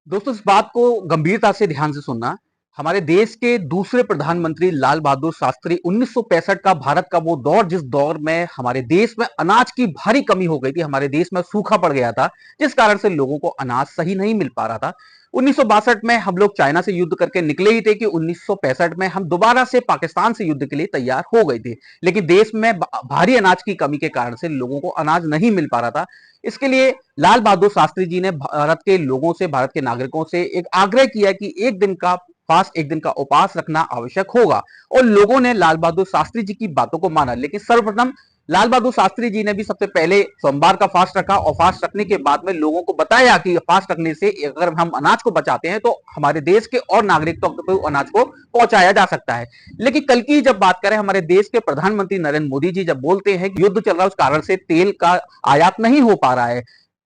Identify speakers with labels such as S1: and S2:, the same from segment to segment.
S1: दोस्तों इस बात को गंभीरता से ध्यान से सुनना। हमारे देश के दूसरे प्रधानमंत्री लाल बहादुर शास्त्री 1965 का भारत का वो दौर जिस दौर में हमारे देश में अनाज की भारी कमी हो गई थी, हमारे देश में सूखा पड़ गया था, जिस कारण से लोगों को अनाज सही नहीं मिल पा रहा था। 1962 में हम लोग चाइना से युद्ध करके निकले ही थे कि 1965 में हम दोबारा से पाकिस्तान से युद्ध के लिए तैयार हो गए थे, लेकिन देश में भारी अनाज की कमी के कारण से लोगों को अनाज नहीं मिल पा रहा था। इसके लिए लाल बहादुर शास्त्री जी ने भारत के लोगों से, भारत के नागरिकों से एक आग्रह किया कि एक दिन का फास्ट, एक दिन का उपवास रखना आवश्यक होगा, और लोगों ने लाल बहादुर शास्त्री जी की बातों को माना। लेकिन सर्वप्रथम लाल बहादुर शास्त्री जी ने भी सबसे पहले सोमवार का फास्ट रखा, और फास्ट रखने के बाद में लोगों को बताया कि फास्ट रखने से अगर हम अनाज को बचाते हैं तो हमारे देश के और नागरिक तक तो अनाज को पहुंचाया जा सकता है। लेकिन कल की जब बात करें, हमारे देश के प्रधानमंत्री नरेंद्र मोदी जी जब बोलते हैं कि युद्ध चल रहा है, उस कारण से तेल का आयात नहीं हो पा रहा है,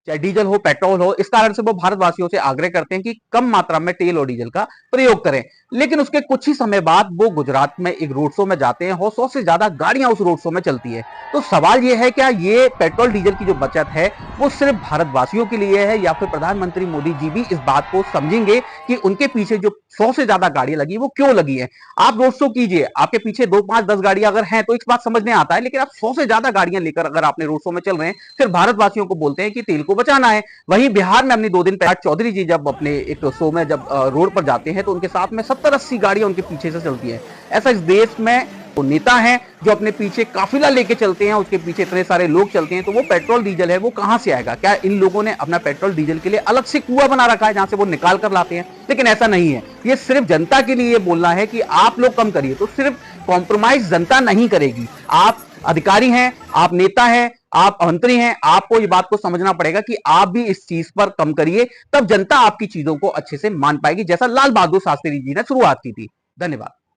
S1: चाहे डीजल हो, पेट्रोल हो, इस कारण से वो भारतवासियों से आग्रह करते हैं कि कम मात्रा में तेल और डीजल का प्रयोग करें। लेकिन उसके कुछ ही समय बाद वो गुजरात में एक रोड शो में जाते हैं और 100 से ज्यादा गाड़ियां उस रोड शो में चलती है। तो सवाल ये है, क्या ये पेट्रोल डीजल की जो बचत है वो सिर्फ भारतवासियों के लिए है, या फिर प्रधानमंत्री मोदी जी भी इस बात को समझेंगे कि उनके पीछे जो 100 से ज्यादा गाड़ियां लगी वो क्यों लगी है? आप रोड शो कीजिए, आपके पीछे 2, 5, 10 गाड़ियां अगर हैं तो एक बात समझ में आता है, लेकिन आप 100 से ज्यादा गाड़ियां लेकर अगर आपने रोड शो में चल रहे हैं, फिर भारतवासियों को बोलते हैं कि तेल को बचाना है। वहीं बिहार में अपनी 2 दिन पहले चौधरी जी जब अपने एक शो में जब रोड पर जाते हैं तो उनके साथ में 70-80 गाड़ियां उनके पीछे से चलती हैं। ऐसा इस देश में वो नेता हैं जो अपने पीछे काफिला लेके चलते हैं, उसके पीछे इतने सारे लोग चलते हैं, तो वो पेट्रोल डीजल है वो कहां से आएगा? क्या इन लोगों ने अपना पेट्रोल डीजल के लिए अलग से कुआं बना रखा है जहां से वो निकाल कर लाते हैं? लेकिन ऐसा नहीं है। ये सिर्फ जनता के लिए बोलना है कि आप लोग कम करिए, तो सिर्फ कॉम्प्रोमाइज जनता नहीं करेगी। आप अधिकारी हैं, आप नेता हैं, आप मंत्री हैं, आपको ये बात को समझना पड़ेगा कि आप भी इस चीज पर कम करिए, तब जनता आपकी चीजों को अच्छे से मान पाएगी, जैसा लाल बहादुर शास्त्री जी ने शुरुआत की थी। धन्यवाद।